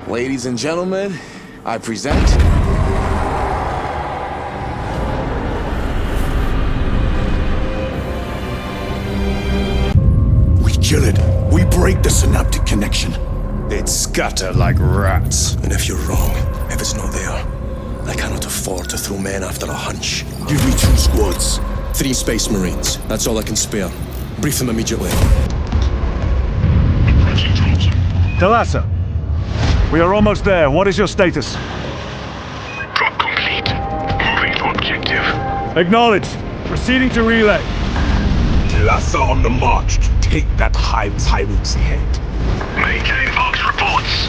Ladies and gentlemen, I present... We kill it. We break the synaptic connection. They'd scatter like rats. And if you're wrong, if it's not there, I cannot afford to throw men after a hunch. Give me 2 squads. 3 Space Marines. That's all I can spare. Brief them immediately. Thalassa, we are almost there. What is your status? Drop complete. Moving to objective. Acknowledged. Proceeding to relay. Thalassa on the march to take that high tyrant's head. Maintain Vox reports.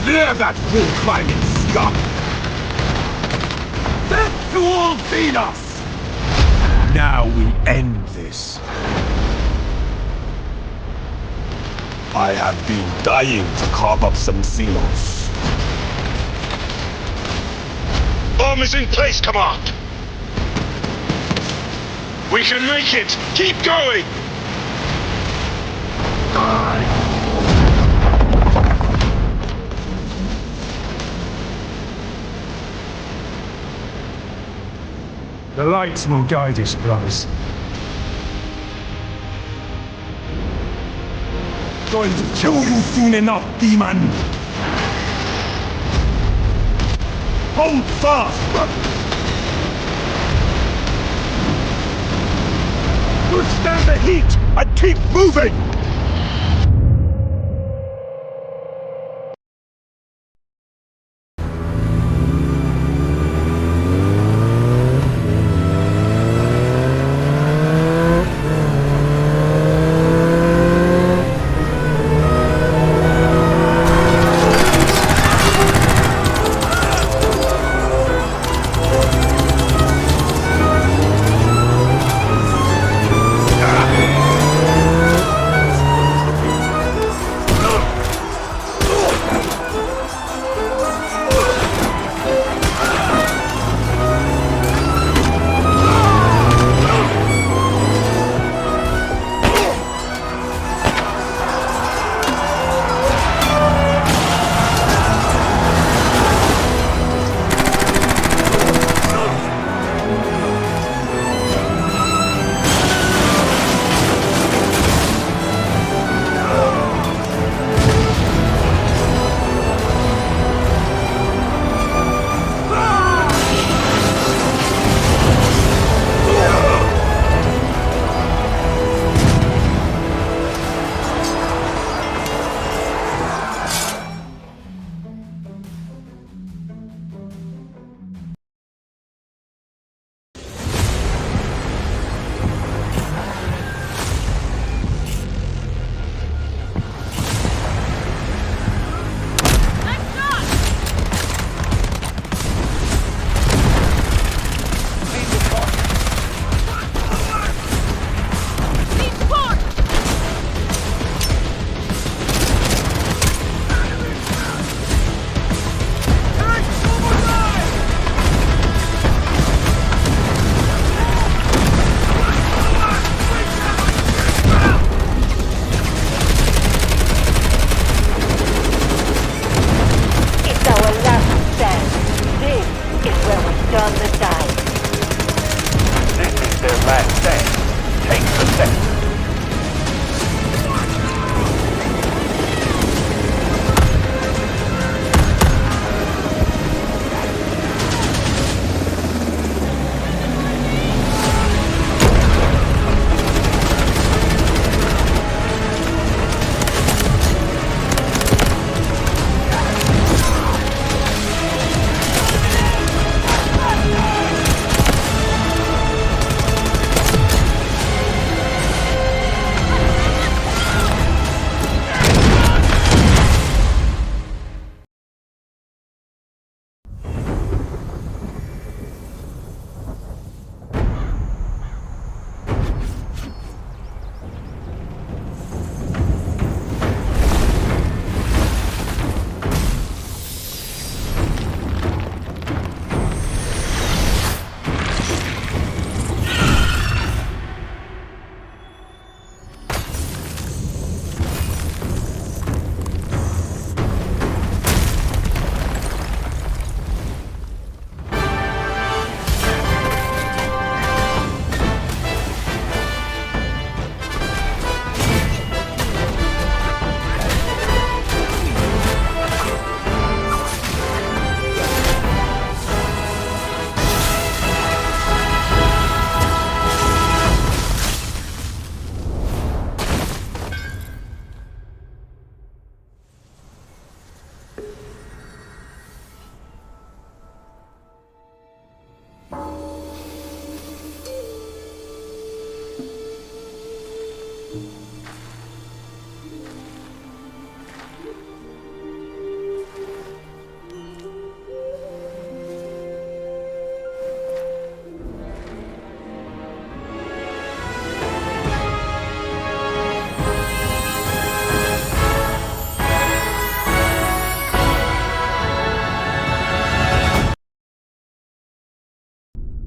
Clear that hill-climbing scum! Death to all Venus! Now we end this. I have been dying to carve up some Xenos. Bomb is in place, Command. We can make it. Keep going. The lights will guide us, brothers. Going to kill you soon enough, demon! Hold fast! Withstand the heat and keep moving!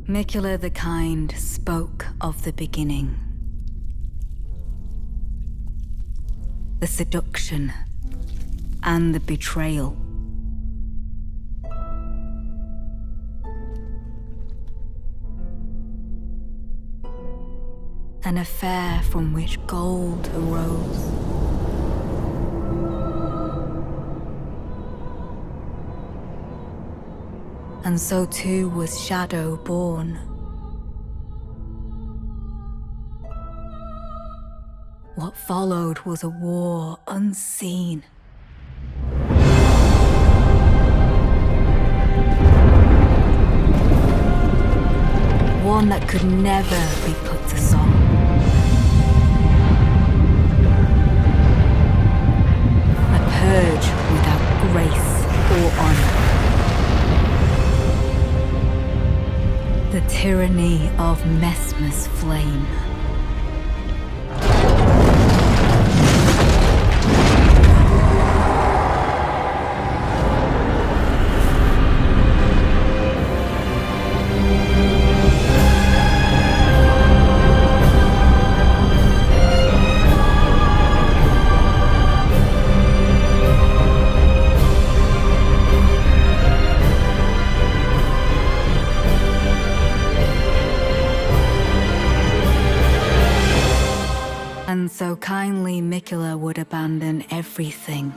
Mikula the Kind spoke of the beginning. The seduction and the betrayal. An affair from which gold arose. And so too was Shadow born. What followed was a war unseen. One that could never be put to song. A purge without grace or honor. The tyranny of Messmer's flame. And so kindly Mikula would abandon everything.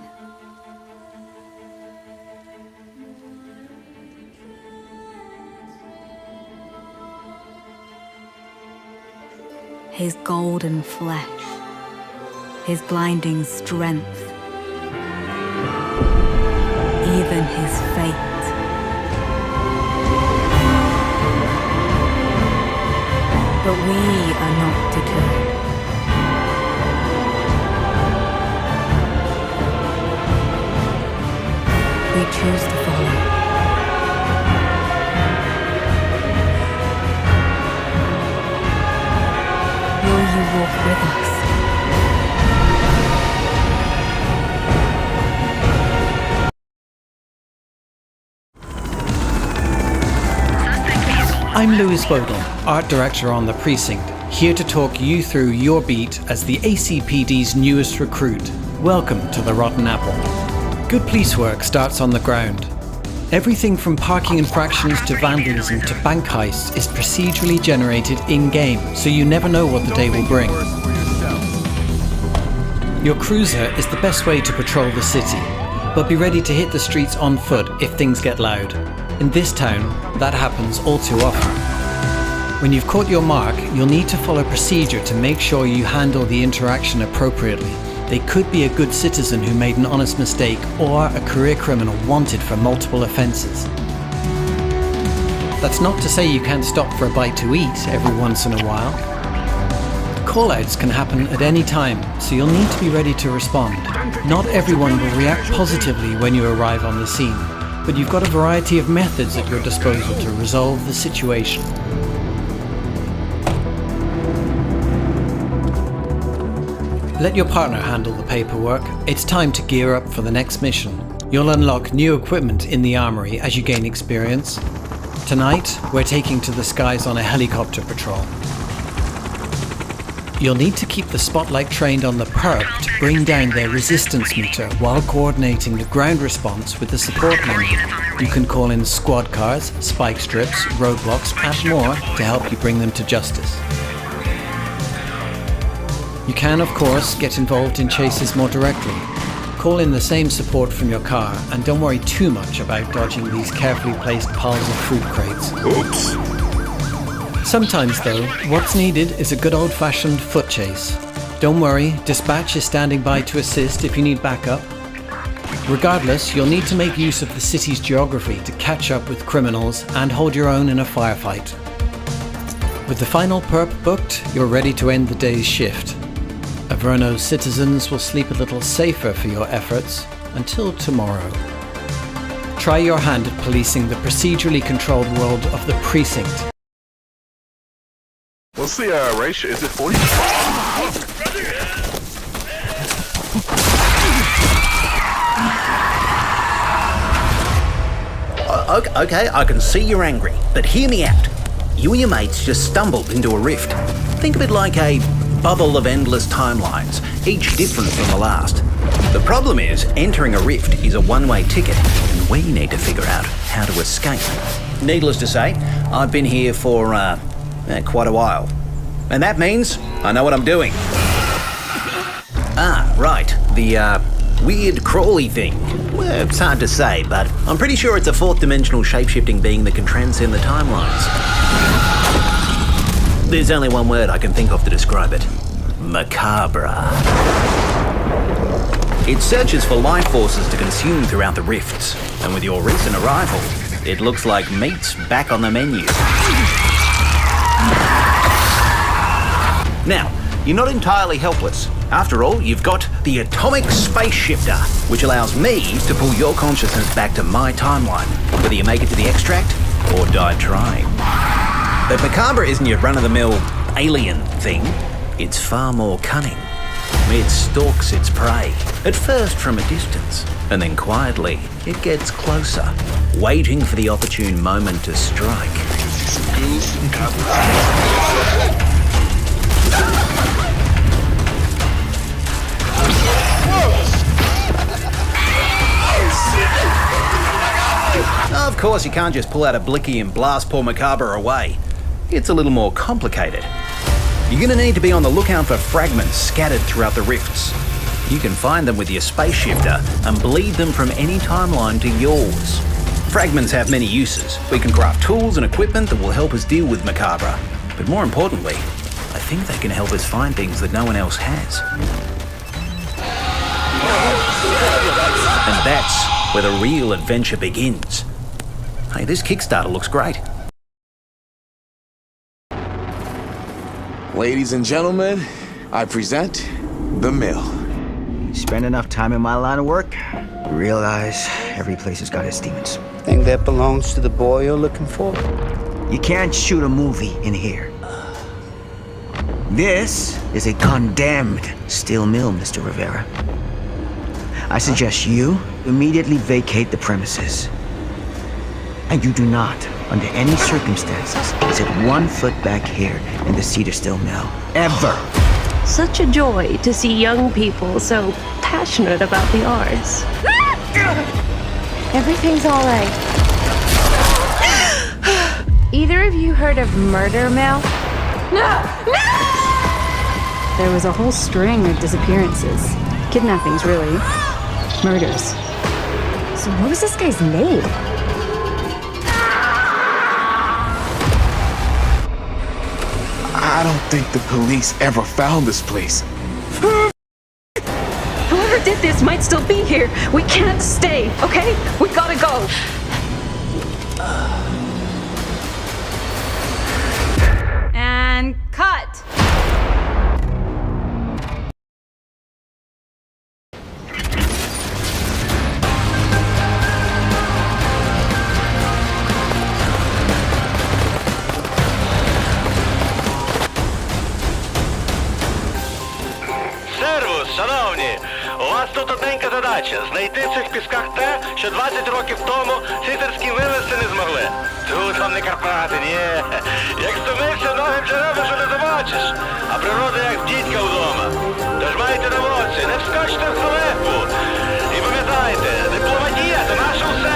His golden flesh, his blinding strength, even his fate. But we are not deterred. We choose to follow. Will you walk with us? I'm Lewis Bodle, Art Director on the Precinct, here to talk you through your beat as the ACPD's newest recruit. Welcome to the Rotten Apple. Good police work starts on the ground. Everything from parking infractions to vandalism to bank heists is procedurally generated in-game, so you never know what the day will bring. Your cruiser is the best way to patrol the city, but be ready to hit the streets on foot if things get loud. In this town, that happens all too often. When you've caught your mark, you'll need to follow procedure to make sure you handle the interaction appropriately. They could be a good citizen who made an honest mistake or a career criminal wanted for multiple offences. That's not to say you can't stop for a bite to eat every once in a while. Call-outs can happen at any time, so you'll need to be ready to respond. Not everyone will react positively when you arrive on the scene, but you've got a variety of methods at your disposal to resolve the situation. Let your partner handle the paperwork. It's time to gear up for the next mission. You'll unlock new equipment in the armory as you gain experience. Tonight, we're taking to the skies on a helicopter patrol. You'll need to keep the spotlight trained on the perp to bring down their resistance meter while coordinating the ground response with the support menu. You can call in squad cars, spike strips, roadblocks, and more to help you bring them to justice. You can, of course, get involved in chases more directly. Call in the same support from your car, and don't worry too much about dodging these carefully placed piles of fruit crates. Oops. Sometimes, though, what's needed is a good old-fashioned foot chase. Don't worry, dispatch is standing by to assist if you need backup. Regardless, you'll need to make use of the city's geography to catch up with criminals and hold your own in a firefight. With the final perp booked, you're ready to end the day's shift. Averno's citizens will sleep a little safer for your efforts until tomorrow. Try your hand at policing the procedurally controlled world of the Precinct. What's the ratio? Is it 40? Okay, I can see you're angry, but hear me out. You and your mates just stumbled into a rift. Think of it like a bubble of endless timelines, each different from the last. The problem is, entering a rift is a one-way ticket, and we need to figure out how to escape. Needless to say, I've been here for, quite a while. And that means I know what I'm doing. Ah, right, the, weird crawly thing. Well, it's hard to say, but I'm pretty sure it's a fourth-dimensional shape-shifting being that can transcend the timelines. There's only one word I can think of to describe it. Macabre. It searches for life forces to consume throughout the rifts, and with your recent arrival, it looks like meat's back on the menu. Now, you're not entirely helpless. After all, you've got the atomic space shifter, which allows me to pull your consciousness back to my timeline, whether you make it to the extract or die trying. But Macabre isn't your run-of-the-mill alien thing. It's far more cunning. It stalks its prey, at first from a distance, and then quietly it gets closer, waiting for the opportune moment to strike. Of course, you can't just pull out a blicky and blast poor Macabre away. It's a little more complicated. You're gonna need to be on the lookout for fragments scattered throughout the rifts. You can find them with your space shifter and bleed them from any timeline to yours. Fragments have many uses. We can craft tools and equipment that will help us deal with Macabre. But more importantly, I think they can help us find things that no one else has. And that's where the real adventure begins. Hey, this Kickstarter looks great. Ladies and gentlemen, I present The Mill. You spend enough time in my line of work, you realize every place has got its demons. Think that belongs to the boy you're looking for? You can't shoot a movie in here. This is a condemned steel mill, Mr. Rivera. I suggest you immediately vacate the premises. And you do not, under any circumstances, set 1 foot back here in the Cedar Still Mill. Ever! Such a joy to see young people so passionate about the arts. Everything's all right. Either of you heard of Murder Mill? No! There was a whole string of disappearances. Kidnappings, really. Murders. So what was this guy's name? I don't think the police ever found this place. Whoever did this might still be here. We can't stay, okay? We gotta go. And cut! Шановні, у вас тут одненька задача – знайти в цих пісках те, що 20 років тому сітерські вивезти не змогли. Тут вам не Карпати, ні. Як стомився, ноги вже робиш, що не замочиш. А природа як дідька вдома. Тож майте на моці, не вскочте в халепу. І пам'ятайте, дипломатія – це наше все.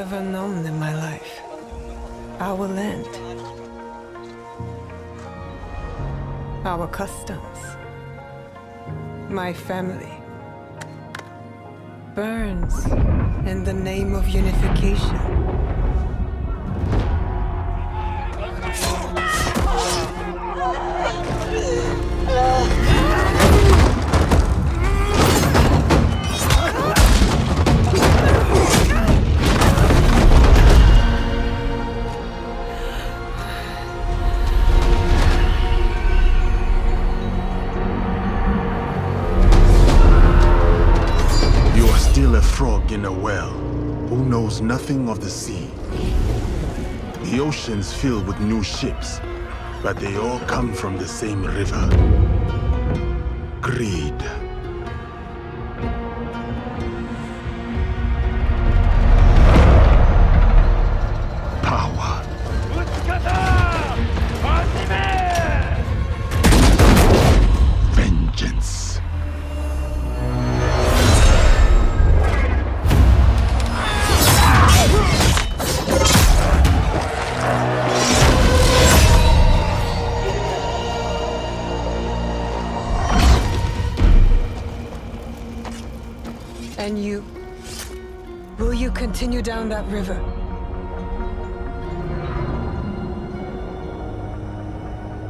never known in my life. Our land. Our customs. My family. Burns in the name of unification. Still a frog in a well, who knows nothing of the sea. The ocean's filled with new ships, but they all come from the same river. Greed. Power. Vengeance. And you? Will you continue down that river?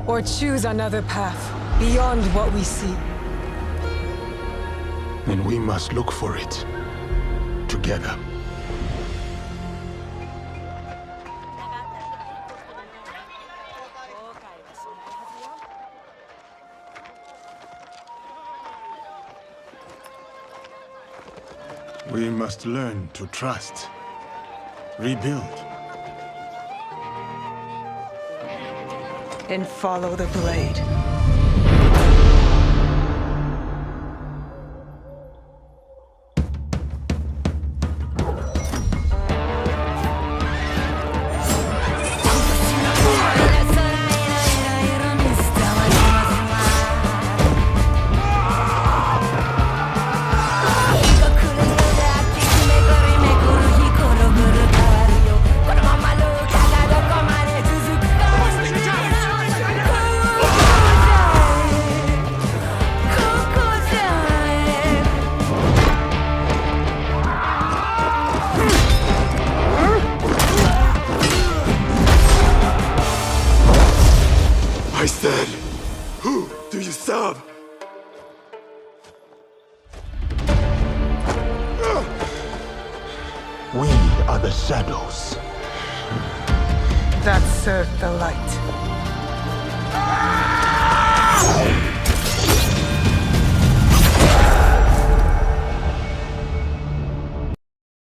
Or choose another path beyond what we see? And we must look for it together. We must learn to trust, rebuild. And follow the blade. I said, who do you serve? We are the shadows. That served the light.